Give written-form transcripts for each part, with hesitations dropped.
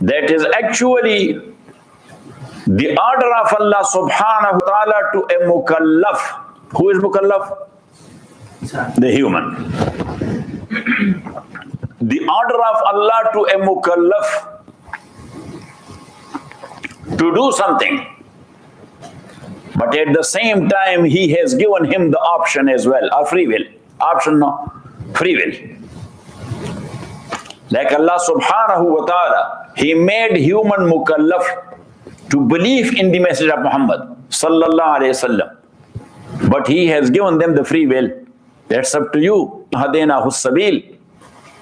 that is actually the order of Allah subhanahu wa ta'ala to a mukallaf. Who is mukallaf? The human. The order of Allah to a mukallaf to do something. But at the same time, He has given him the option as well, or free will. Option, no, free will. Like Allah subhanahu wa ta'ala, He made human mukallaf to believe in the message of Muhammad sallallahu alayhi wasallam. But He has given them the free will. That's up to you. Hadainahu sabil.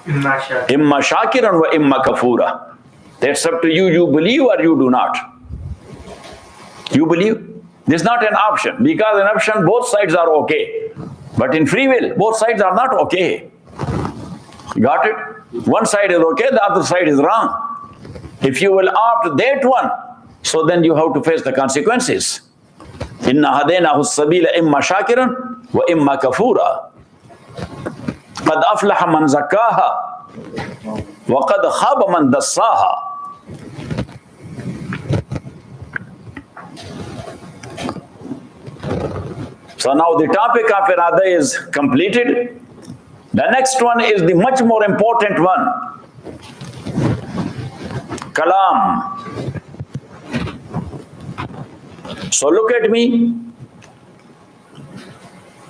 Imma shakiran wa imma kafura. That's up to you. You believe or you do not. You believe. This is not an option. Because in option, both sides are okay. But in free will, both sides are not okay. Got it? One side is okay, the other side is wrong. If you will opt that one, so then you have to face the consequences. Inna hadainahu sabila imma shakiran wa imma kafura. Qad aflaha man zakkaha wa qad khaba man dassaha. So now the topic of irada is completed. The next one is the much more important one. Kalam. So look at me.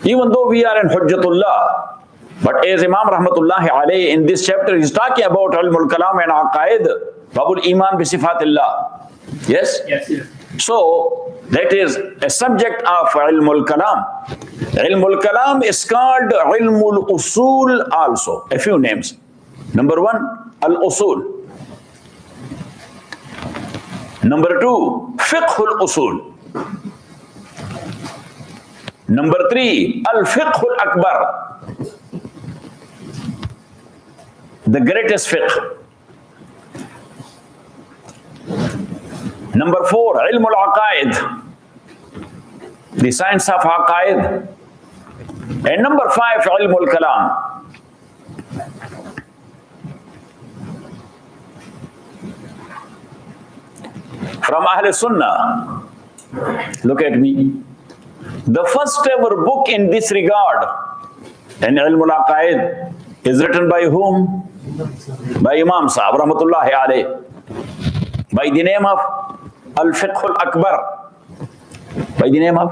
Even though we are in Hujjatullah, but as Imam Rahmatullahi alayhi in this chapter is talking about Ilmul Kalam and Aqaid, Babul Iman bi Sifatillah. Yes? Yes. So that is a subject of Ilmul Kalam. Ilmul Kalam is called Ilmul Usul also. A few names. Number one, Al-Usul. Number two, Fiqhul Usul. Number three, Al-Fiqhul Akbar. The greatest fiqh. Number four, Ilmul Aqaid. The science of Aqaid. And number five, Ilmul Kalam. From Ahl Sunnah, look at me. The first ever book in this regard, in Ilmul Aqaid, is written by whom? By Imam Sahib, Rahmatullahi alayh. By the name of Al-Fiqhul Akbar. By the name of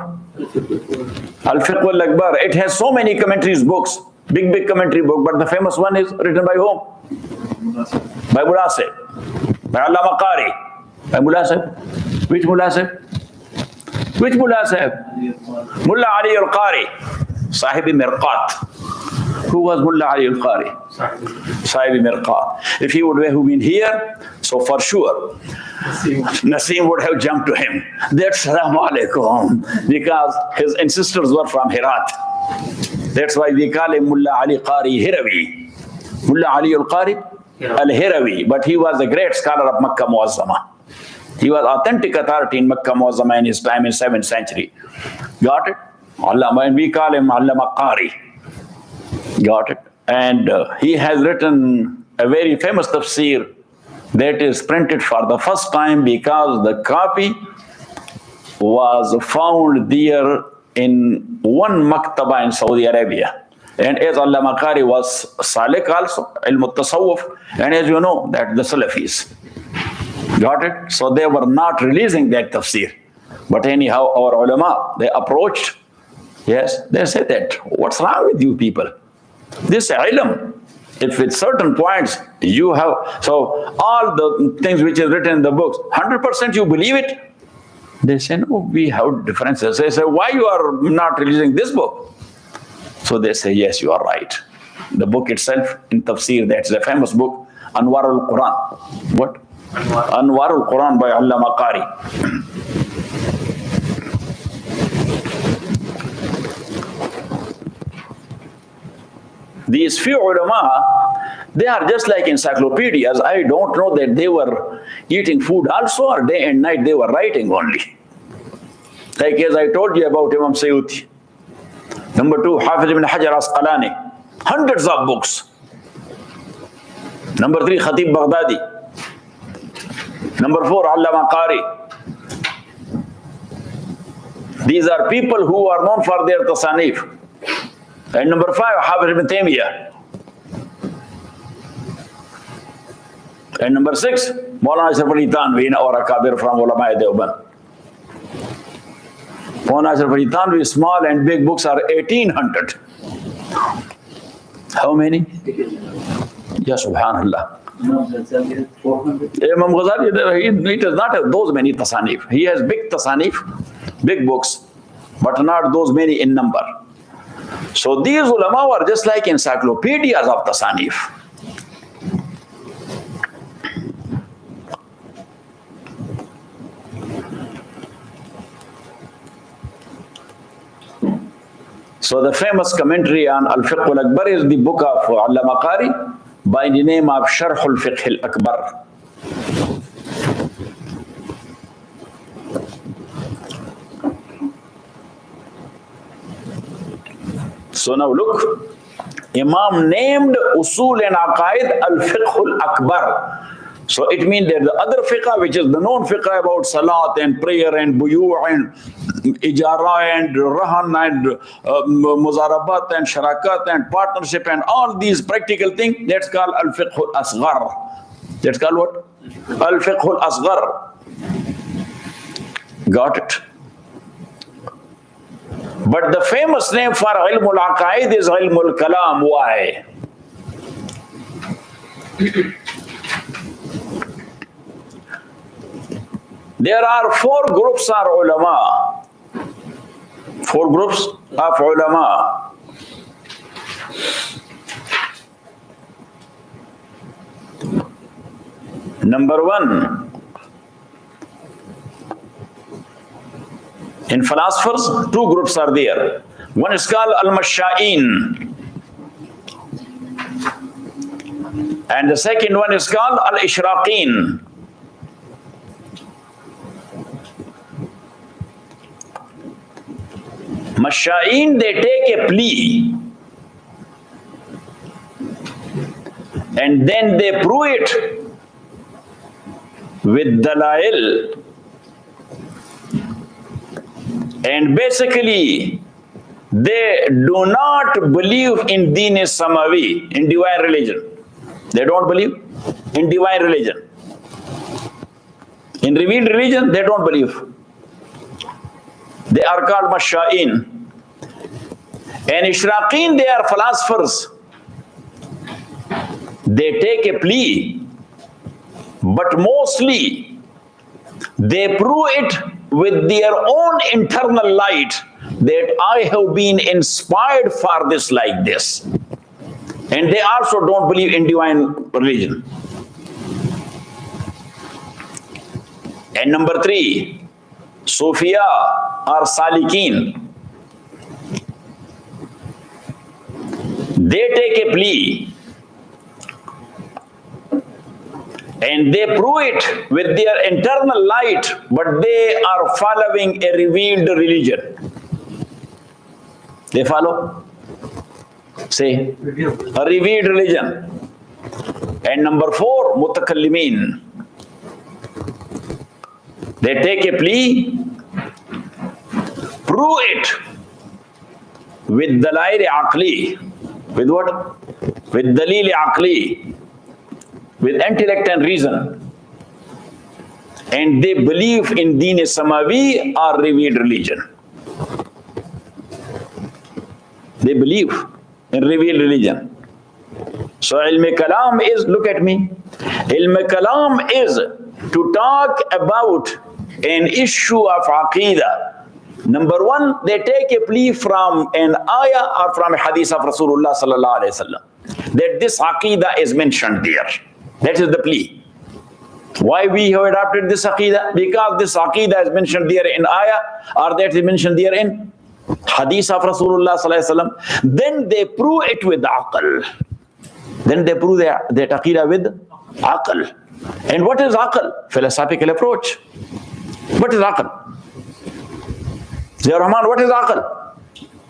Al-Fiqhul Akbar. It has so many commentaries books, big commentary book, but the famous one is written by whom? By Mullah Sahib. By Allama Qari. By Mullah Sahib. Which Mullah Sahib? Which Mullah Sahib? Mullah Ali al-Qari. Sahibi Mirqat. Who was Mullah Ali al-Qari? Sahibi Mirqat. If he would have been here, so for sure, Naseem would have jumped to him. That's Assalamu alaikum. Because his ancestors were from Herat. That's why we call him Mullah Ali Qari Hirawi. Mullah Ali al-Qari al-Hirawi. But he was a great scholar of Makkah Muazzama. He was authentic authority in Makkah Muazzama in his time in 7th century. Got it? And we call him Allama Qari. Got it? And he has written a very famous tafsir that is printed for the first time because the copy was found there in one maktaba in Saudi Arabia. And as Allama Qari was Salik also, Ilm al-Tasawwuf, and as you know, that the Salafis. Got it? So they were not releasing that tafsir. But anyhow, our ulama, they approached. Yes, they said that, what's wrong with you people? This ilm, if with certain points you have, so all the things which is written in the books, 100% you believe it? They say, no, we have differences. They say, why you are not releasing this book? So they say, yes, you are right. The book itself in tafsir, that's a famous book, Anwar al-Quran. What? Anwar al-Quran by Allama Qari. These few ulama, they are just like encyclopedias. I don't know that they were eating food also, or day and night they were writing only. Like as I told you about Imam Sayyuti. Number two, Hafiz ibn Hajar Asqalani. Hundreds of books. Number three, Khatib Baghdadi. Number 4, Allama Qari. These are people who are known for their tasanif. And number 5, Hafiz ibn Taymiyyah. And number 6, Maulana Ashraf Ali Thanvi or a Kabir from Ulama Deoband. Maulana Ashraf Ali Thanvi's small and big books are 1800. How many? Ya Subhanallah. Imam Ghazali, he does not have those many tasanif. He has big tasanif, big books, but not those many in number. So these ulama were just like encyclopedias of tasanif. So the famous commentary on Al-Fiqh al-Akbar is the book of Allama Qari by the name of Sharh al-Fiqh al-Akbar. So now look, Imam named Usul and Aqaid al-Fiqh al-Akbar. So it means that the other fiqh, which is the known fiqh about salat and prayer and buyu' and ijara and rahan and muzarabat and sharakat and partnership and all these practical things, that's called al-fiqh al-asghar. That's called what? Al-fiqh al-asghar. Got it? But the famous name for ilm al-aqaid is ilm al-kalam. Why? There are 4 groups of ulama. 4 groups of ulama. Number 1, in philosophers, 2 groups are there. One is called al-masha'in, and the second one is called al-ishraqin. Masha'in, they take a plea and then they prove it with dalail, and basically they do not believe in deen samawi, in divine religion. They don't believe in divine religion. In revealed religion, they don't believe. They are called masha'in. And ishraqin, they are philosophers. They take a plea, but mostly they prove it with their own internal light that I have been inspired for this like this. And they also don't believe in divine religion. And number 3, Sufiya or Salikin. They take a plea and they prove it with their internal light, but they are following a revealed religion. They follow? Say, a revealed religion. And number 4, Mutakallimin. They take a plea, prove it with dalail aqli. With what? With dalil aqli. With intellect and reason. And they believe in deen samawi or revealed religion. They believe in revealed religion. So ilm kalam is, look at me, ilm kalam is to talk about an issue of aqidah. Number 1, they take a plea from an ayah or from a hadith of Rasulullah sallallahu alaihi wasallam that this aqidah is mentioned there. That is the plea. Why we have adopted this aqidah? Because this aqidah is mentioned there in ayah, or that is mentioned there in hadith of Rasulullah sallallahu alaihi wasallam. Then they prove it with aql. Then they prove that aqidah with aql. And what is aql? Philosophical approach. What is aql? Zia Rahman, what is aql?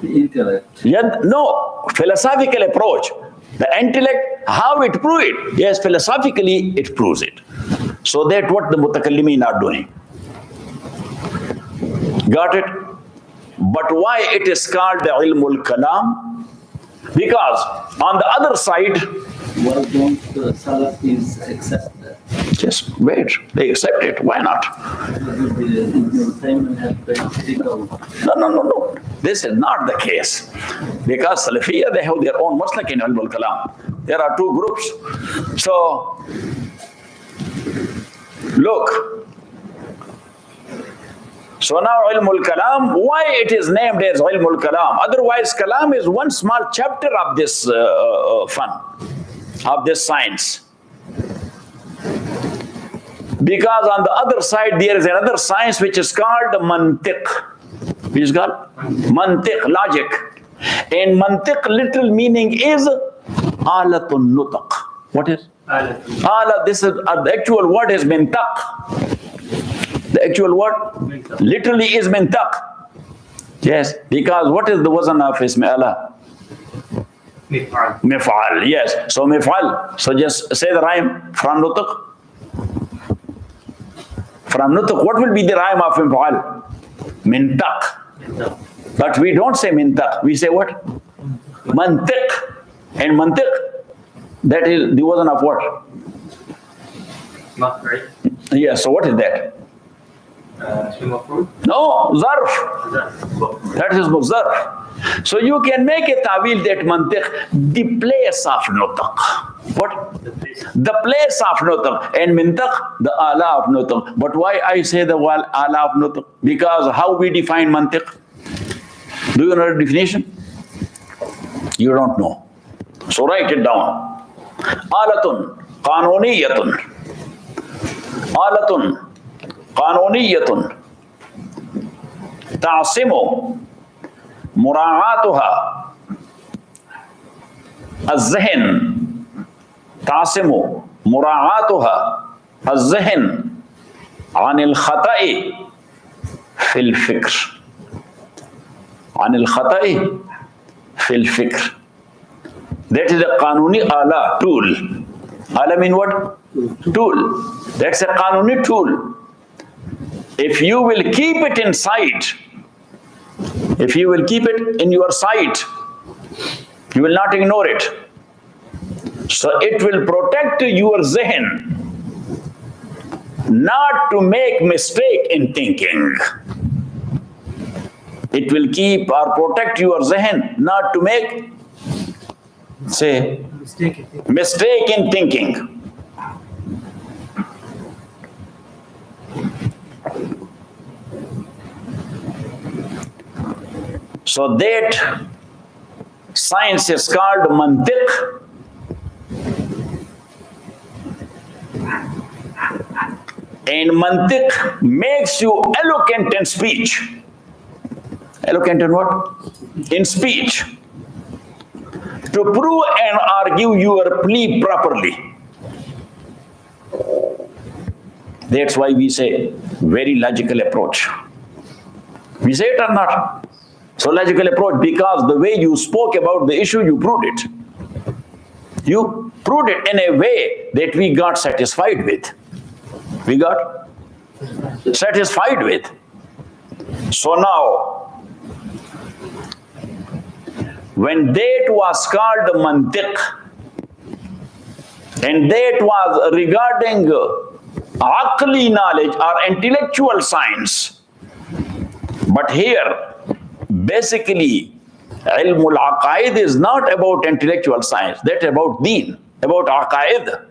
The intellect. Yeah, no, philosophical approach. The intellect, how it proves it? Yes, philosophically it proves it. So that's what the mutakallimin are doing. Got it? But why it is called the ilmul kalam? Because on the other side, why don't the Salafis accept that? just wait, they accept it. Why not? No. This is not the case. Because Salafiyya, they have their own maslak in ilmul kalam. There are two groups. So, look. So now ilmul kalam, why it is named as ilmul kalam? Otherwise, kalam is one small chapter of this of this science. Because on the other side, there is another science which is called mantiq. Which is called mantiq, logic. And mantiq literal meaning is alatun nutaq. What is? Ala, this is, the actual word is mintaq. The actual word literally is mintaq. Yes, because what is the wazn of ism Allah? Mif'al. Mif'al, yes. So mif'al. So just say the rhyme from nutaq. From nutaq, what will be the rhyme of mif'al? Mintaq. But we don't say mintaq. We say what? Mantiq. And mantiq, that is the wazn of what? Maf'ul. Yes, so what is that? No, zarf. That is zarf. So you can make a ta'wil that mantiq, the place of nutaq. What? The place of nutaq. And mintaq, the ala of nutaq. But why I say the ala of nutaq? Because how we define mantiq? Do you know the definition? You don't know. So write it down. Alatun qanuniyatun. Alatun قانونية تعصم مراعاتها الذهن تعصم مراعاتها الذهن عن الخطأ في الفكر عن الخطأ في الفكر. That is a قانوني آلة, tool. آلة mean what? Tool. That's a قانوني tool. If you will keep it in sight, if you will keep it in your sight, you will not ignore it. So it will protect your zihn, not to make mistake in thinking. It will keep or protect your zihn, not to make, say, mistake in thinking. So that science is called mantiq. And mantiq makes you eloquent in speech. Eloquent in what? In speech. To prove and argue your plea properly. That's why we say very logical approach. We say it or not? So logical approach, because the way you spoke about the issue, you proved it. You proved it in a way that we got satisfied with. We got satisfied with. So now, when that was called mantiq, and that was regarding aqli knowledge or intellectual science, but here, basically, ilmul aqaid is not about intellectual science. That's about deen, about aqaid.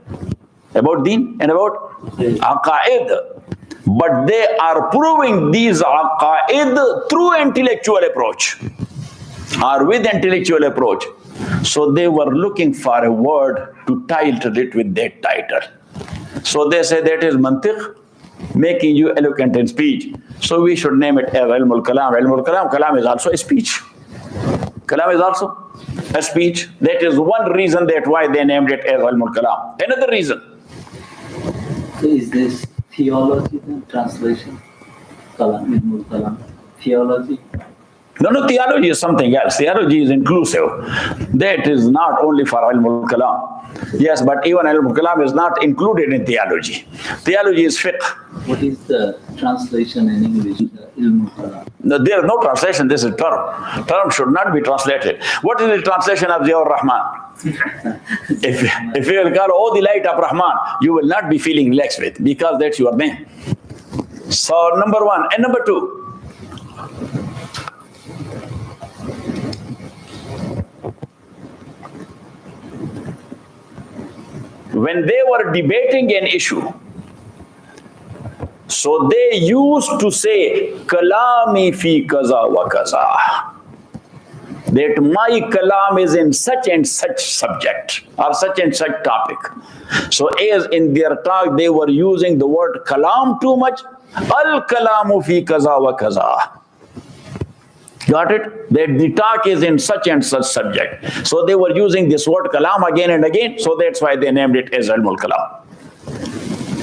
About deen and about aqaid. But they are proving these aqaid through intellectual approach or with intellectual approach. So they were looking for a word to title it with that title. So they say that is mantiq, making you eloquent in speech. So we should name it as ilmul kalam. Ilmul kalam, kalam is also a speech. Kalam is also a speech. That is one reason that why they named it as ilmul kalam. Another reason. So is this theology then? Translation? Kalam, ilmul kalam. Theology? No, theology is something else. Theology is inclusive. That is not only for ilmul kalam. Yes, but even ilm kalam is not included in theology. Theology is fiqh. What is the translation in English? Ilm kalam. No, there is no translation. This is term. Term should not be translated. What is the translation of Ziaur Rahman? If you will call, oh, the light of Rahman, you will not be feeling relaxed with, because that's your name. So number one. And number two, when they were debating an issue, so they used to say, kalami fi kaza wa kaza. That my kalam is in such and such subject or such and such topic. So as in their talk they were using the word kalam too much. Al kalamu fi kaza wa kaza. Got it? That the talk is in such and such subject. So they were using this word kalam again and again. So that's why they named it as ilmul kalam.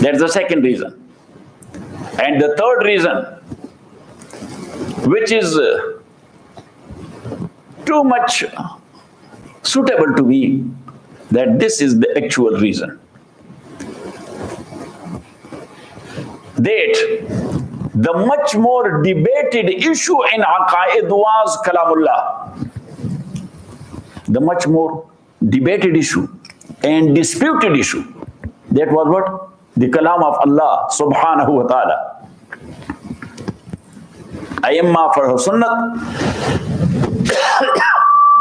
That's the second reason. And the third reason, which is too much suitable to me, that this is the actual reason. That the much more debated issue in Aqaid was Kalamullah. The much more debated issue and disputed issue, that was what? The Kalam of Allah subhanahu wa ta'ala. Aimma for Sunnat,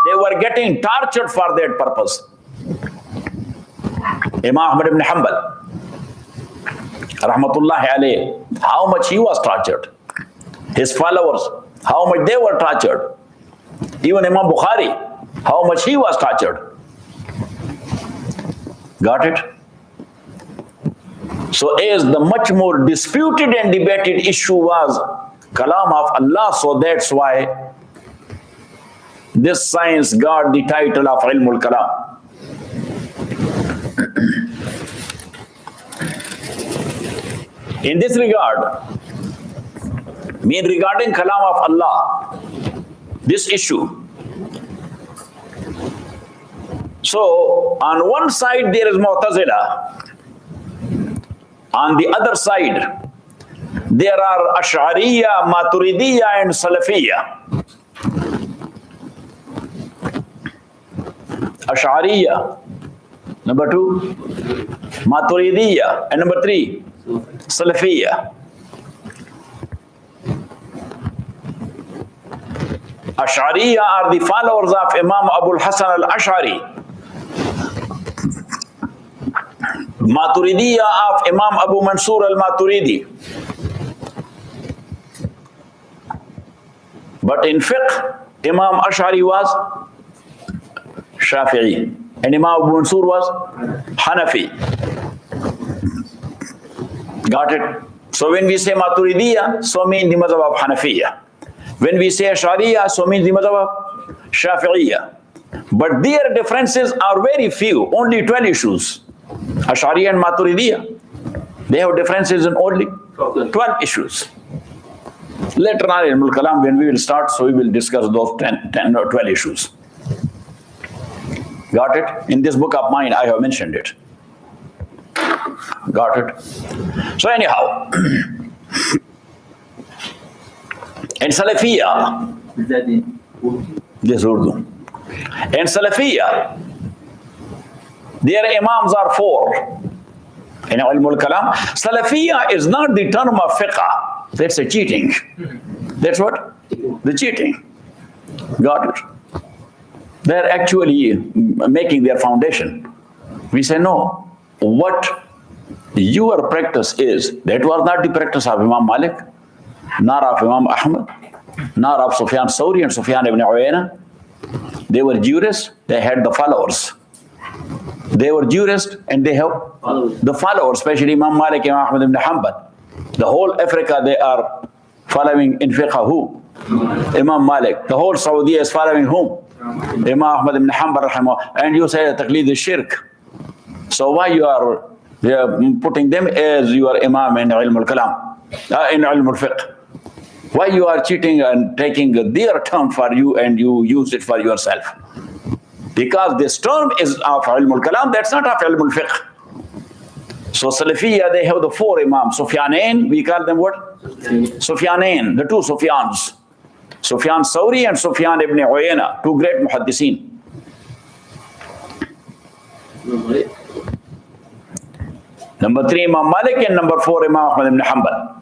they were getting tortured for that purpose. Imam Ahmad ibn Hanbal, rahmatullahi alayhi, how much he was tortured. His followers, how much they were tortured. Even Imam Bukhari, how much he was tortured. Got it? So as the much more disputed and debated issue was Kalam of Allah, so that's why this science got the title of Ilmul Kalam. In this regard, regarding Kalam of Allah, this issue, so on one side there is Mu'tazila, on the other side there are Ash'ariyya, Maturidiyya and Salafiyya. Ash'ariyya, number two, Maturidiyya, and number three, Salafiyya. Ash'ariyya are the followers of Imam Abul Hasan al-Ash'ari. Maturidiyya of Imam Abu Mansur al-Maturidi. But in fiqh, Imam Ash'ari was Shafi'i and Imam Abu Mansur was Hanafi. Got it? So when we say Maturidiyya, so mean the madhab of Hanafiyya. When we say Ash'ariyya, so mean the madhab of Shafi'iyya. But their differences are very few, only 12 issues. Ash'ariyya and Maturidiyya, they have differences in only 12 issues. Later on in Ilmul Kalam, when we will start, so we will discuss those 10 or 12 issues. Got it? In this book of mine, I have mentioned it. Got it? So anyhow, in Salafiyya, Is that in Urdu? yes, Urdu. In Salafiyya, their imams are four. In Ilmul Kalam, Salafiyya is not the term of fiqh. That's a cheating. That's what? The cheating. Got it? They're actually making their foundation. We say, no, what your practice is, that was not the practice of Imam Malik, nor of Imam Ahmad, nor of Sufyan Sawri and Sufyan ibn Uyayna. They were jurists, they had the followers. They were jurists and they have the followers, especially Imam Malik, Imam Ahmad ibn Hanbal. The whole Africa, they are following in fiqh who? Imam Malik. The whole Saudi is following whom? Imam Ahmad ibn Hanbal rahimahullah. And you say taqleed is shirk. So why you are putting them as your imam in ilmul kalam, in ilmul fiqh? Why you are cheating and taking their term for you and you use it for yourself? Because this term is of ilmul kalam, that's not of ilmul fiqh. So Salafiyya, they have the four imams. Sufyanain, we call them what? Sufyanain, the two Sufyans. Sufyan Sawri and Sufyan ibn Uyayna, two great muhaddiseen. Number 3, Imam Malik, and number 4, Imam Ahmad ibn Hanbal.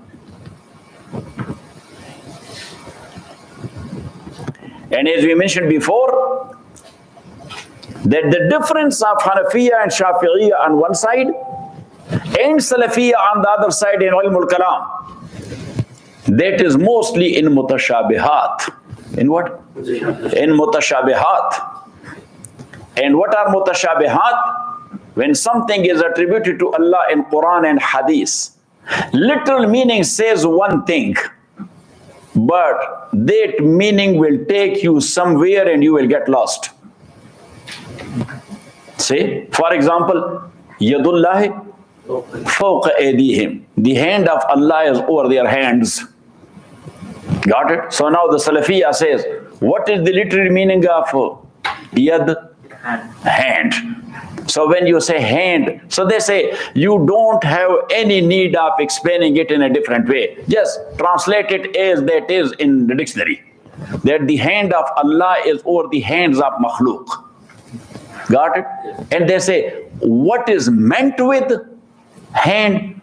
And as we mentioned before, that the difference of Hanafiya and Shafi'iyya on one side and Salafiyya on the other side in Ilmul Kalam, that is mostly in mutashabihat. In what? In mutashabihat. And what are mutashabihat? When something is attributed to Allah in Quran and Hadith, literal meaning says one thing, but that meaning will take you somewhere and you will get lost. See, for example, Yadullahi fawqa aydihim. The hand of Allah is over their hands. Got it? So now the Salafiyya says, what is the literal meaning of yad? Hand. So when you say hand, so they say you don't have any need of explaining it in a different way. Just translate it as that is in the dictionary. That the hand of Allah is over the hands of makhluk. Got it? And they say, what is meant with hand?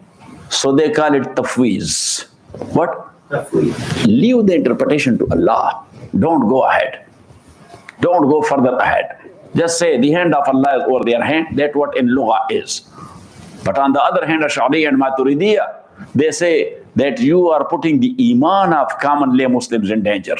So they call it tafweez. What? Tafweez. Leave the interpretation to Allah. Don't go ahead. Don't go further ahead. Just say the hand of Allah is over their hand. That's what in Lugha is. But on the other hand, Ash'ari and Maturidiyya, they say that you are putting the iman of common lay Muslims in danger.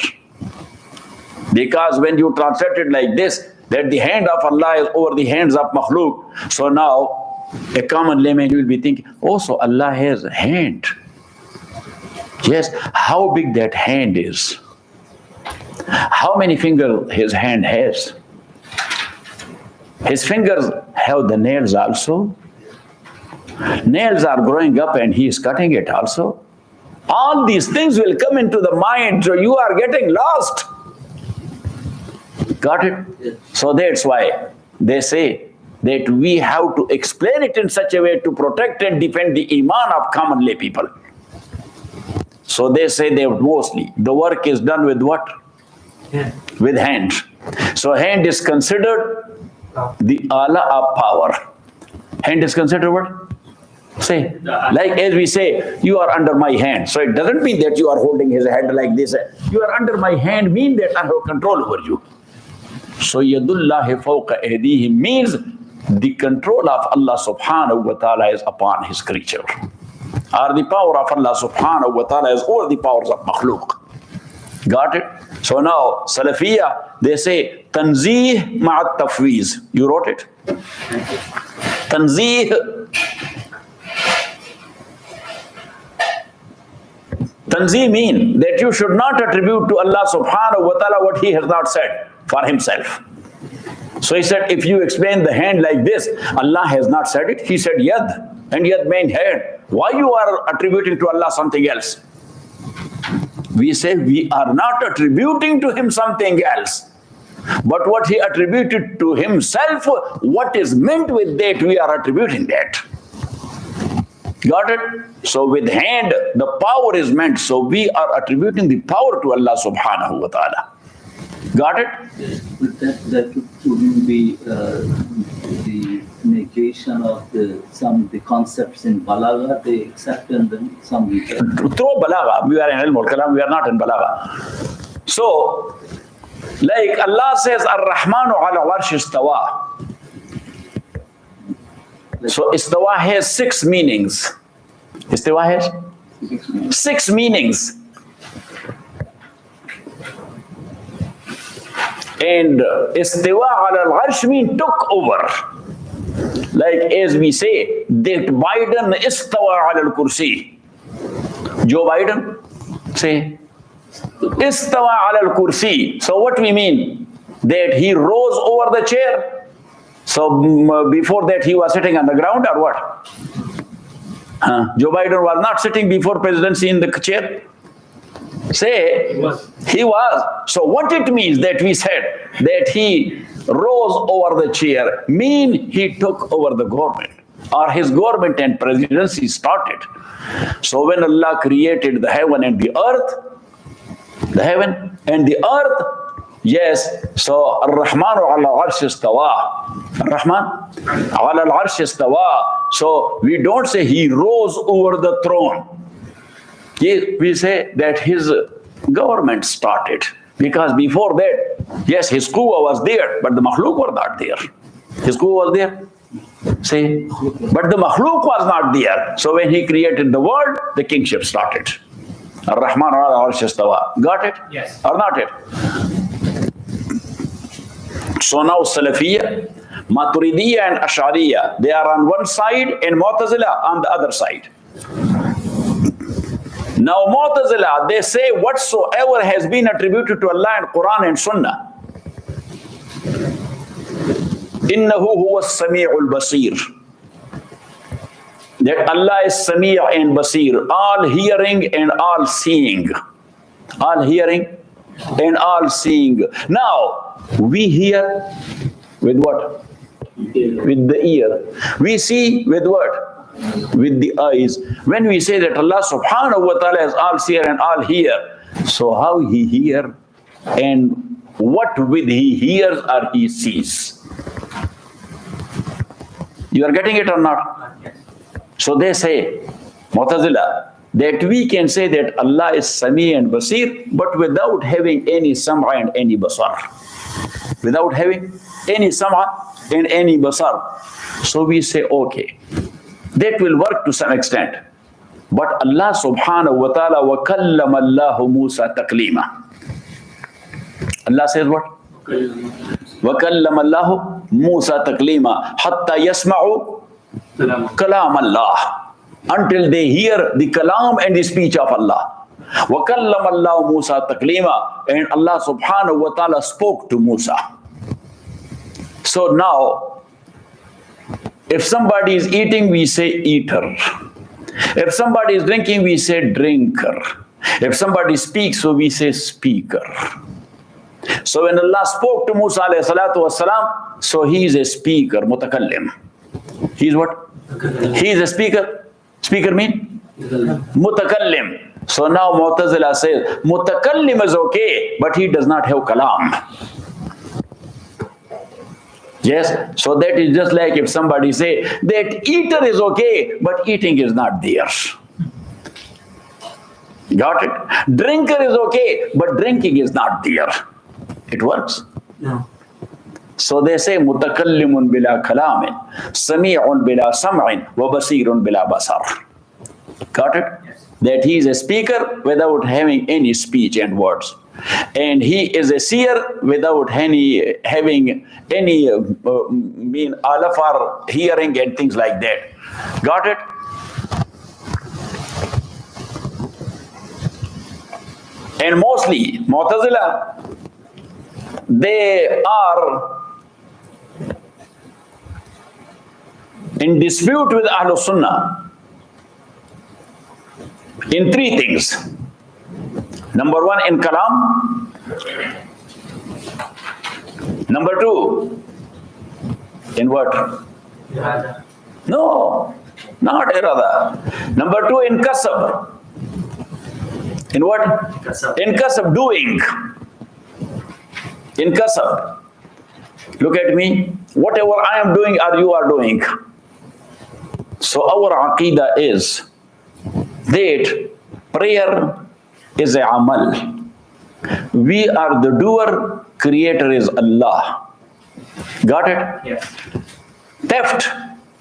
Because when you translate it like this, that the hand of Allah is over the hands of makhluk, so now a common layman will be thinking, oh, so Allah has a hand. Yes, how big that hand is. How many fingers his hand has. His fingers have the nails also. Nails are growing up and he is cutting it also. All these things will come into the mind, so you are getting lost. Got it? So that's why they say that we have to explain it in such a way to protect and defend the iman of common lay people. So they say that mostly the work is done with what? Yeah. With hand. So hand is considered the ala of power. Hand is considered what? Say, like as we say, you are under my hand. So it doesn't mean that you are holding his hand like this. You are under my hand means that I have control over you. So yadullahi fawqa aydihim means the control of Allah subhanahu wa ta'ala is upon his creature. Or the power of Allah subhanahu wa ta'ala is over the powers of makhluk. Got it? So now Salafiyya, they say tanzih ma'at tafweez. You wrote it? Tanzih. Tanzih mean that you should not attribute to Allah subhanahu wa ta'ala what he has not said for himself. So he said, if you explain the hand like this, Allah has not said it. He said yad, and yad means hand. Why you are attributing to Allah something else? We say we are not attributing to him something else. But what he attributed to himself, what is meant with that, we are attributing that. Got it? So with hand, the power is meant. So we are attributing the power to Allah subhanahu wa ta'ala. Got it? That wouldn't be the negation of some of the concepts in Balagha, they accept and then some we can. Through Balagha, we are in Ilmul Kalam, we are not in Balagha. So, like Allah says, Ar-Rahmanu ala arsh istawa. So istawa has 6 meanings. Istawa has 6 meanings. And istawa ala al-arsh means took over. Like as we say, that Biden istawa ala al-kursi. Joe Biden, say, istawa ala al-kursi. So what we mean? That he rose over the chair. So before that he was sitting on the ground or what? Joe Biden was not sitting before presidency in the chair. Say, he was. So what it means that we said that he rose over the chair, mean he took over the government, or his government and presidency started. So when Allah created the heaven and the earth, yes, so Ar-Rahmanu ala al-Arsh istawa. Ar-Rahman ala al-Arsh istawa. So we don't say he rose over the throne. We say that his government started. Because before that, yes, his quwwah was there, but the makhluk were not there. His quwwah was there. See? But the makhluk was not there. So when he created the world, the kingship started. Ar-Rahman ala al-Arsh istawa. Got it? Yes. Or not it? So now Salafiyya, Maturidiyya and Ash'ariyya, they are on one side and Mu'tazila on the other side. Now Mu'tazila, they say whatsoever has been attributed to Allah in Quran and Sunnah, innahu huwa as-sami'ul basir, that Allah is Sami' and Basir, all hearing and all seeing. All hearing and all seeing. Now, we hear with what? With the ear. We see with what? With the eyes. When we say that Allah subhanahu wa ta'ala is all seer and all hear, so how he hear and what with he hears or he sees? You are getting it or not? So they say, Mu'tazila, that we can say that Allah is Sami and Basir, but without having any Sam'a and any Basar. Without having any Sam'a and any Basar. So we say, okay, that will work to some extent. But Allah subhanahu wa ta'ala, وَكَلَّمَ اللَّهُ مُوسَى تَكْلِيمًا. Allah says what? وَكَلَّمَ اللَّهُ مُوسَى تَكْلِيمًا حَتَّى يَسْمَعُوا kalam Allah, until they hear the kalam and the speech of Allah. وَكَلَّمَ اللَّهُ مُوسَى تَكْلِيمًا, and Allah subhanahu wa ta'ala spoke to Musa. So now, if somebody is eating, we say eater. If somebody is drinking, we say drinker. If somebody speaks, so we say speaker. So when Allah spoke to Musa alayhi salatu wasalam, so he is a speaker, mutakallim. He is what? He is a speaker. Speaker mean? Mutakallim. So now Mu'tazila says, mutakallim is okay, but he does not have kalam. Yes, so that is just like if somebody say that eater is okay, but eating is not there. Got it? Drinker is okay, but drinking is not there. It works? No. So they say mutakallimun bila kalamin, sami'un bila sam'in, wa basirun bila basar. Got it? Yes. That he is a speaker without having any speech and words. And he is a seer without having any alafar hearing and things like that. Got it? And mostly Mu'tazila, they are in dispute with Ahlul Sunnah in three things. Number one, in kalam. Number two, in what? Irada. No, not irada. Number two, in kasab. In what? Kasab. In kasab, doing. In kasab. Look at me. Whatever I am doing or you are doing. So our aqidah is that prayer is a amal. We are the doer, creator is Allah. Got it? Yes. Theft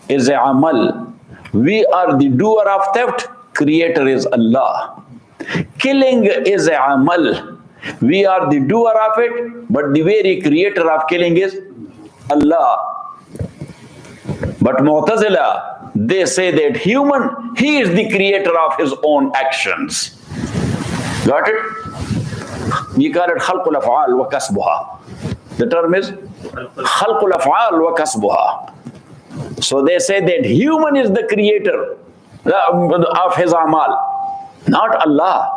is a amal. We are the doer of theft, creator is Allah. Killing is a amal. We are the doer of it, but the very creator of killing is Allah. But Mu'tazila, they say that human, he is the creator of his own actions. Got it? We call it khalqul af'al wa kasbuha. The term is khalqul af'al wa kasbuha. So they say that human is the creator of his amal, not Allah.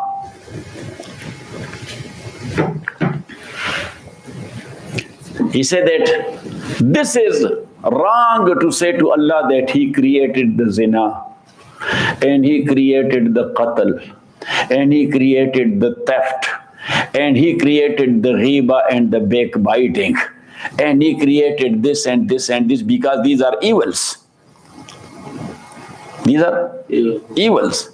He said that this is wrong to say to Allah that He created the zina, and He created the qatl, and He created the theft, and He created the ghiba and the backbiting, and He created this and this and this, because these are evils. These are evils.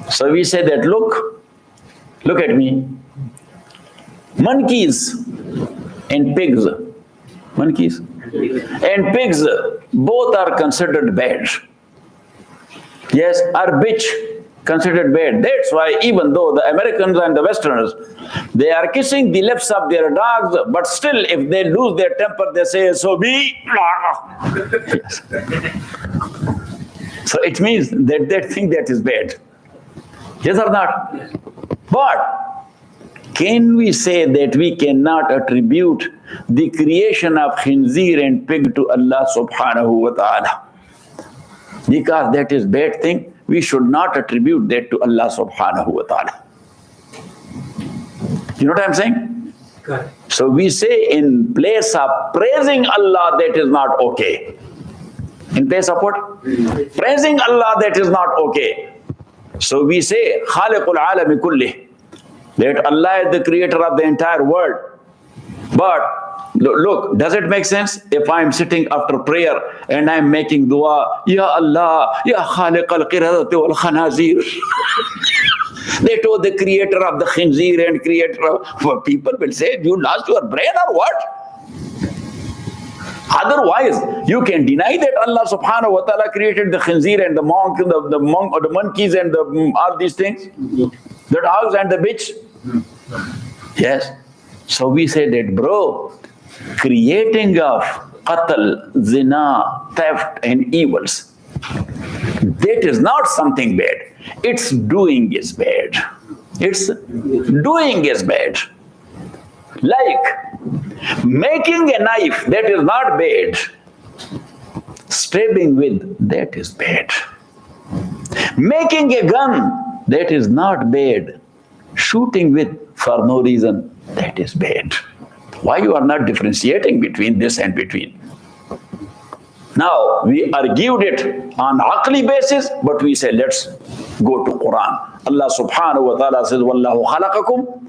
So we say that, look at me. Monkeys and pigs, both are considered bad. Yes, are bitch considered bad. That's why even though the Americans and the Westerners, they are kissing the lips of their dogs, but still if they lose their temper, they say, so be. Yes. So it means that they think that is bad. Yes or not? Yes. But can we say that we cannot attribute the creation of khinzir and pig to Allah subhanahu wa ta'ala? Because that is bad thing, we should not attribute that to Allah subhanahu wa ta'ala. You know what I'm saying? Correct. So we say in place of praising Allah, that is not okay. In place of what? Praising Allah, that is not okay. So we say, Khaliqul alami kulli, that Allah is the creator of the entire world. But look, does it make sense if I'm sitting after prayer and I'm making dua, Ya Allah, Ya Khaliq al-Qiradati wal Khanazir? That was the creator of the khinzir and creator of, people will say, you lost your brain or what? Otherwise, you can deny that Allah subhanahu wa ta'ala created the khinzir and the monk, or the monkeys and all these things, the dogs and the bitch. Yes. So we say that, bro, creating of qatl, zina, theft and evils, that is not something bad. It's doing is bad. It's doing is bad. Like making a knife, that is not bad. Stabbing with, that is bad. Making a gun, that is not bad. Shooting with for no reason, that is bad. Why you are not differentiating between this and between? Now, we argued it on aqli basis, but we say, let's go to Quran. Allah subhanahu wa ta'ala says, Wallahu khalaqakum.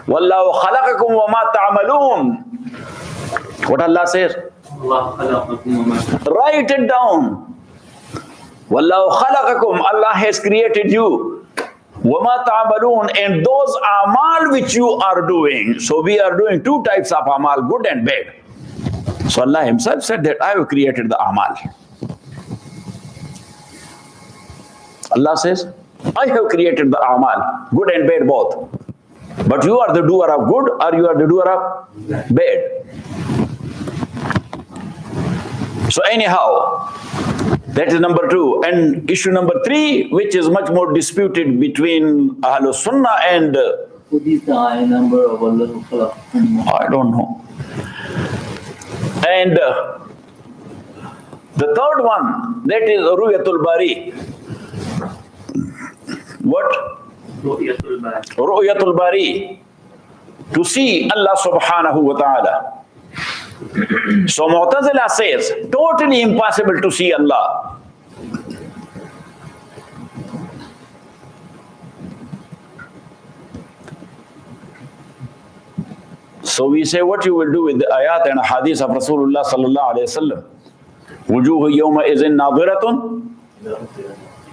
Wallahu khalaqakum wa ma ta'amaloon. What Allah says? Write it down. Wallahu khalaqakum. Allah has created you. وَمَا تَعْمَلُونَ, and those amal which you are doing. So we are doing two types of amal, good and bad. So Allah himself said that I have created the amal. Allah says, I have created the amal, good and bad both. But you are the doer of good or you are the doer of bad. So anyhow, that is number two. And issue number three, which is much more disputed between Ahlul Sunnah and... What is the high number of Allah? I don't know. And the third one, that is Ru'yatul Bari. What? Ru'yatul Bari. To see Allah subhanahu wa ta'ala. So Mu'tazila says, totally impossible to see Allah. So we say, what you will do with the ayat and hadith of Rasulullah sallallahu alayhi wa sallam? Wujuhu yawma izin nadiratun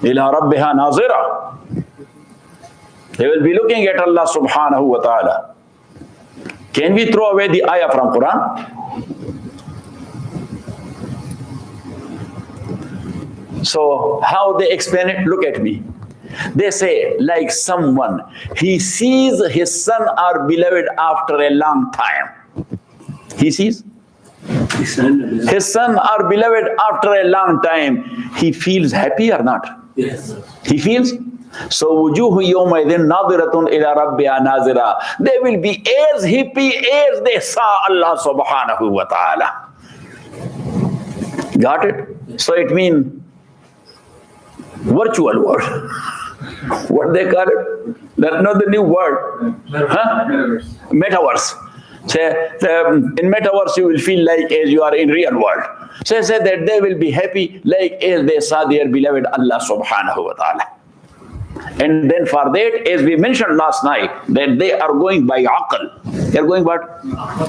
ila rabbiha nazira. They will be looking at Allah subhanahu wa ta'ala. Can we throw away the ayah from Quran? So how they explain it? Look at me. They say, like someone, he sees his son or beloved after a long time. He sees his son or beloved after a long time. He feels happy or not? Yes. He feels. So wujuhu yawma idhin nadiratun ila rabbiha nazira. They will be as happy as they saw Allah subhanahu wa ta'ala. Got it? So it means virtual world. What they call it? That's not the new word. Huh? Metaverse. Say, in metaverse you will feel like as you are in real world. Say that they will be happy like as they saw their beloved Allah subhanahu wa ta'ala. And then for that, as we mentioned last night, that they are going by aql. They are going what?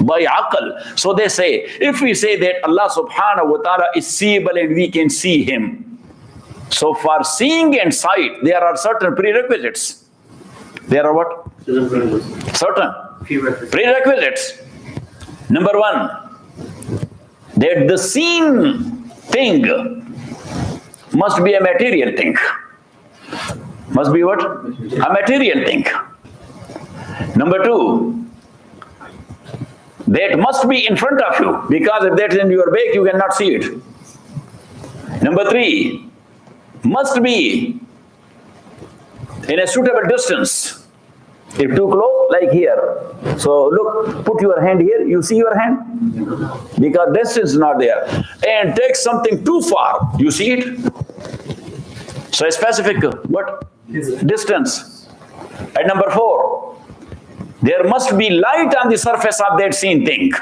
By aql. So they say, if we say that Allah subhanahu wa ta'ala is seeable and we can see him. So for seeing and sight, there are certain prerequisites. There are what? Certain prerequisites. Number one, that the seen thing must be a material thing. Must be what? A material thing. Number two, that must be in front of you, because if that is in your back, you cannot see it. Number three, must be in a suitable distance. If too close, like here. So look, put your hand here, you see your hand? Because distance is not there. And take something too far, you see it? So a specific, what? Distance. And number four, there must be light on the surface of that seen thing.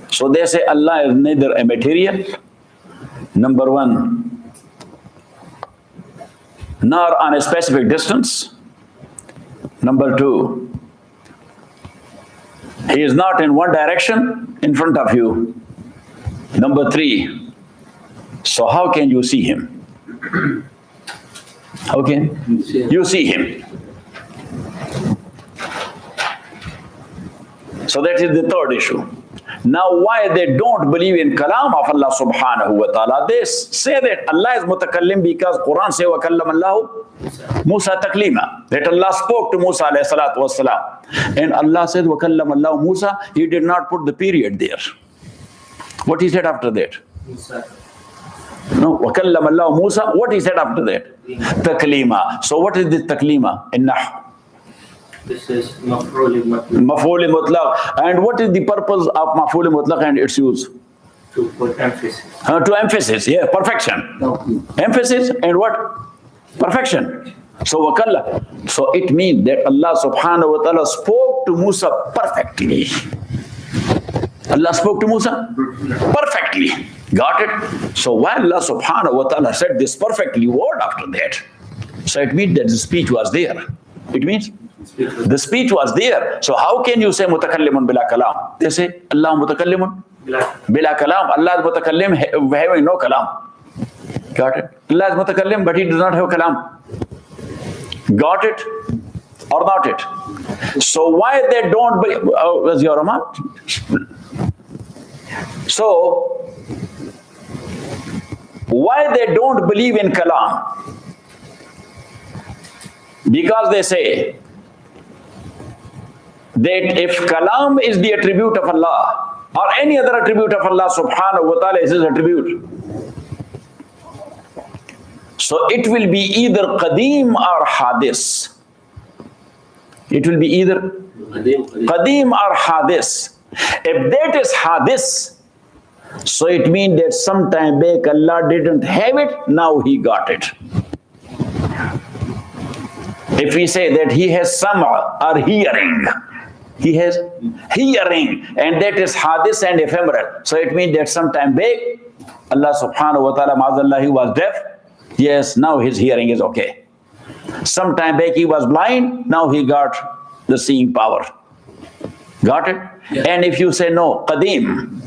So they say Allah is neither a material, number one, nor on a specific distance. Number two, he is not in one direction in front of you. Number three, so how can you see him? How can you see him? So that is the third issue. Now why they don't believe in kalam of Allah subhanahu wa ta'ala? They say that Allah is mutakallim because Quran says وَكَلَّمَ اللَّهُ Musa taklima. That Allah spoke to Musa alayhi salatu wasalam. And Allah said وَكَلَّمَ اللَّهُ Musa. He did not put the period there. What he said after that? No, وَكَلَّمَ اللَّهُ Musa. What he said after that? Taklima. So what is the taklima in Nahu? This is maf'ul mutlaq. And what is the purpose of maf'ul mutlaq and its use? To put emphasis. To emphasis, yeah, perfection. Emphasis and what? Perfection. So wakalla. So it means that Allah subhanahu wa ta'ala spoke to Musa perfectly. Allah spoke to Musa perfectly. Got it? So while Allah subhanahu wa ta'ala said this perfectly word after that, so it means that the speech was there. It means the speech was there. So how can you say mutakallimun bila kalam? They say Allah mutakallimun bila kalam. Allah is mutakallim having no kalam. Got it? Allah is mutakallim but he does not have kalam. Got it or not it? So why they don't believe? Was your remark? So why they don't believe in kalam? Because they say that if kalam is the attribute of Allah or any other attribute of Allah subhanahu wa ta'ala is his attribute, so it will be either qadim or hadis. It will be either qadim or hadis. If that is hadis, so it means that sometime back Allah didn't have it, now he got it. If we say that he has sama or hearing, he has hearing, and that is hadis and ephemeral. So it means that sometime back, Allah subhanahu wa ta'ala, ma'azallah, he was deaf. Yes, now his hearing is okay. Sometime back he was blind, now he got the seeing power. Got it? Yeah. And if you say no, qadim,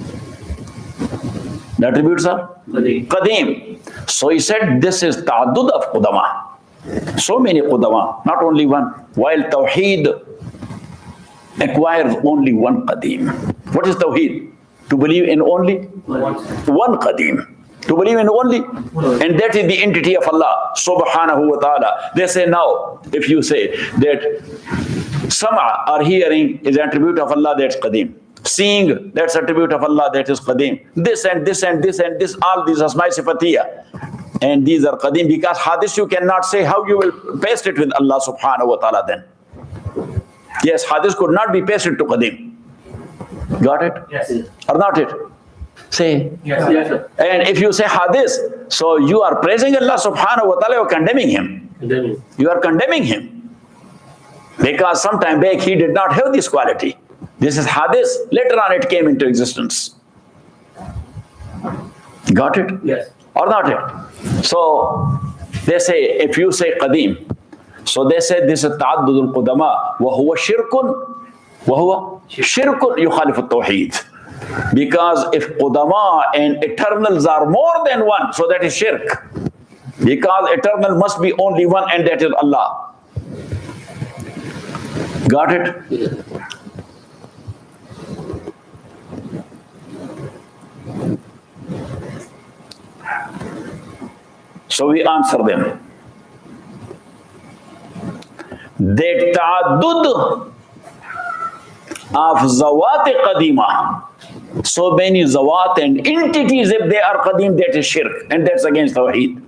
the attributes are qadim. So he said this is ta'addud of qudama. So many qudama, not only one. While tawheed acquires only one qadim. What is tawheed? To believe in only one qadim. To believe in only, and that is the entity of Allah subhanahu wa ta'ala. They say now, if you say that sama or hearing is an attribute of Allah, that's qadim. Seeing, that's attribute of Allah, that is qadim. This and this and this and this, all these asma sifatiyya. And these are qadim, because hadith you cannot say how you will paste it with Allah subhanahu wa ta'ala then. Yes, hadith could not be pasted to qadim. Got it? Yes. Or not it? Say. Yes. Yes, sir. And if you say hadith, so you are praising Allah subhanahu wa ta'ala, you are condemning him. You are condemning him. Because sometime back he did not have this quality. This is hadith, later on it came into existence. Got it? Yes. Or not it? So they say, if you say qadim, so they say this is ta'addud al-qudama, wa huwa shirkun yukhalif al-tawheed. Because if qudama and eternals are more than one, so that is shirk. Because eternal must be only one, and that is Allah. Got it? Yes. So we answer them. That ta'addud of zawat qadima, so many zawat and entities, if they are qadim, that is shirk, and that's against tawheed.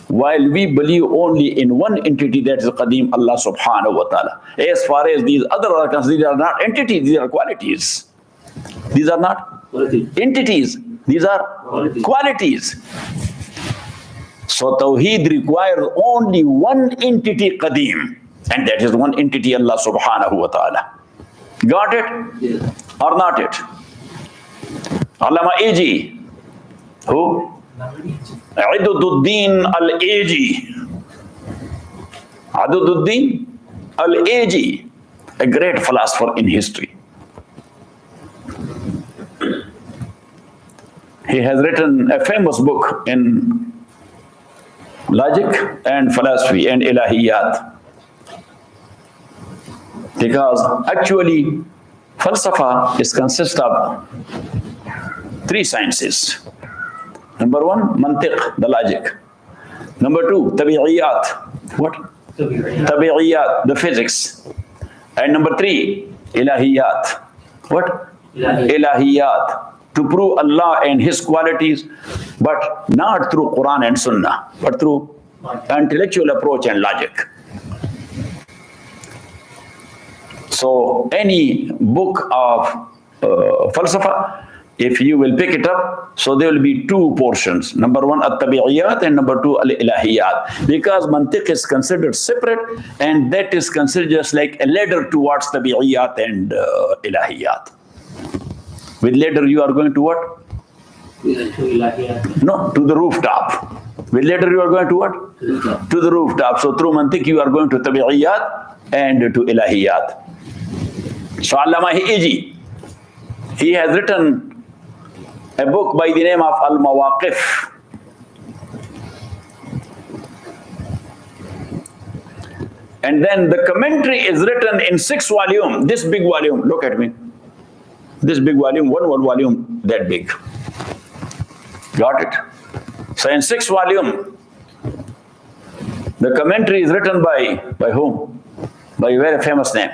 While we believe only in one entity, that is qadim, Allah subhanahu wa ta'ala. As far as these other are concerned, these are not entities, these are qualities. These are not Quality. entities, these are qualities. So Tawheed requires only one entity qadim, and that is one entity Allah subhanahu wa ta'ala. Got it? Yes. Or not it? Allama Aji. Who? Iduddin al-Aji. Iduddin al-Aji, a great philosopher in history. He has written a famous book in logic and philosophy and ilahiyat. Because actually, falsafa is consist of three sciences. Number one, mantiq, the logic. Number two, tabi'iyat. What? Tabi'iyat, the physics. And number three, ilahiyat. What? Ilahiyat. To prove Allah and His qualities, but not through Quran and Sunnah, but through intellectual approach and logic. So any book of falsafa, if you will pick it up, so there will be two portions. Number one, at-tabi'iyat, and number two, al-ilahiyat. Because mantiq is considered separate, and that is considered just like a ladder towards tabi'iyat and ilahiyat. With ladder you are going to what? No, to the rooftop. With ladder you are going to what? To the rooftop. So through mantiq you are going to tabi'iyat and to ilahiyat. So Allama Aji, he has written a book by the name of Al-Mawaqif. And then the commentary is written in 6 volumes. This big volume, look at me. This big volume, one volume that big. Got it? So in 6 volumes, the commentary is written by whom? By a very famous name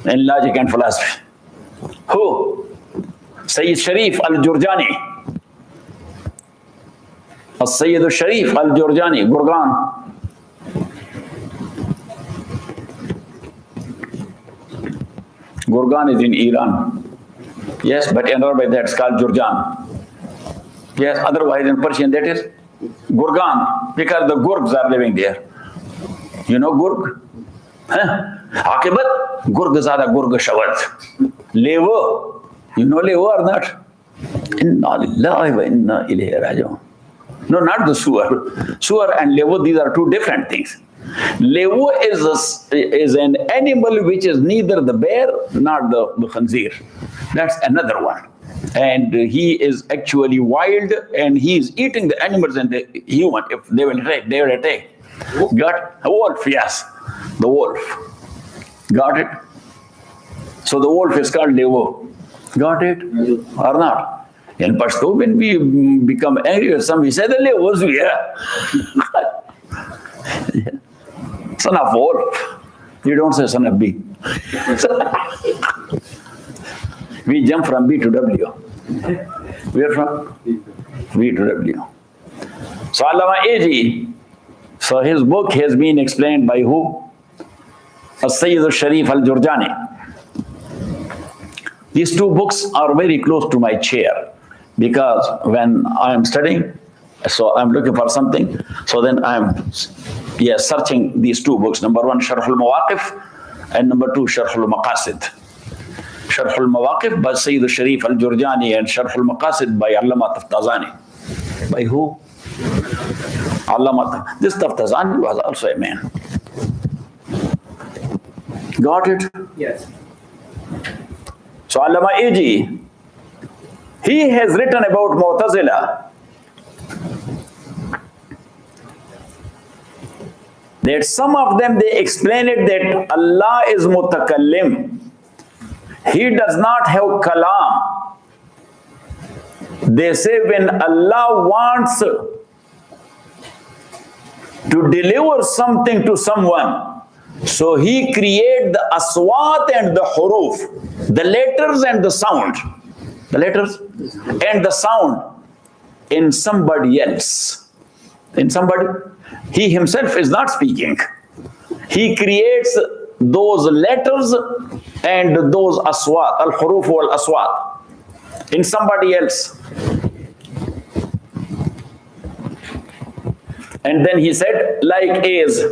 in logic and philosophy. Who? Sayyid Sharif al-Jurjani. Sayyid al-Sharif al-Jurjani, Gurgan. Gurgan is in Iran. Yes, but another by that it's called Jurjan. Yes, otherwise in Persian that is Gurgan, because the Gurgs are living there. You know Gurg? Huh? Akibat, Gurg zada Gurg Shavad. Levo. You know Levo or not? Inna lillahi wa inna ilayhi raji'un. No, not the Suar. Suar and Levo, these are two different things. Levo is an animal which is neither the bear nor the khanzir. That's another one. And he is actually wild, and he is eating the animals and the human. If they will attack, they will attack. Got a wolf, yes. The wolf. Got it? So the wolf is called Levo. Got it? Or not? In Pashto, when we become angry or something, we say the Levos, yeah. Son of wolf. You don't say son of bee. We jump from B to W. Where from? B to W. So Allama Aji, so his book has been explained by who? As-Sayyid al-Sharif al-Jurjani. These two books are very close to my chair because when I am studying, so I'm looking for something, so then I'm searching these two books. Number one, Sharh al-Mawaqif, and number two, Sharh al-Maqasid. Sharh al-Mawaqif by Sayyid al-Sharif al-Jurjani and Sharh al-Maqasid by Allama Taftazani. By who? Allama. This Taftazani was also a man. Got it? Yes. So Allama Iji, he has written about Mu'tazila that some of them they explain it that Allah is mutakallim. He does not have kalam. They say when Allah wants to deliver something to someone, so he creates the aswat and the huruf, the letters and the sound, the letters and the sound in somebody else. In somebody, he himself is not speaking. He creates those letters and those aswat, al-huruf wal-aswat, in somebody else. And then he said, like as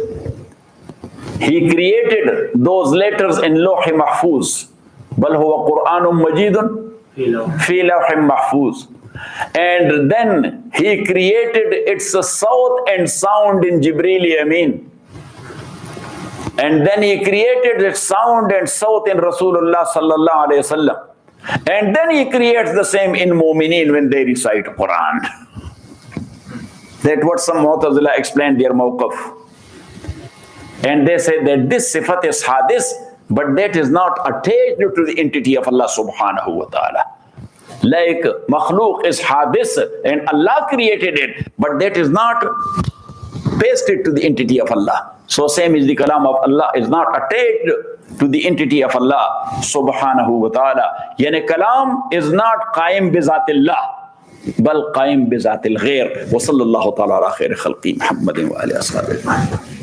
he created those letters in Lawh Mahfuz, bal huwa Qur'anun Majidun fi Lawh Mahfuz. And then he created its sound and sound in Jibreel Amin. And then he created its sound and sound in Rasulullah sallallahu alayhi wasallam. And then he creates the same in Mu'mineen when they recite Quran. That's what some Mu'tazila explained their mawqaf. And they say that this sifat is hadith, but that is not attached to the entity of Allah subhanahu wa ta'ala. Like makhluk is hadith and Allah created it, but that is not pasted to the entity of Allah. So same is the kalam of Allah is not attached to the entity of Allah subhanahu wa ta'ala. Yani kalam is not qaim bi zatillah, bal qaim bi zatil ghair. Wa sallallahu ta'ala ala khair khalqi Muhammadin wa alihi ashabihi.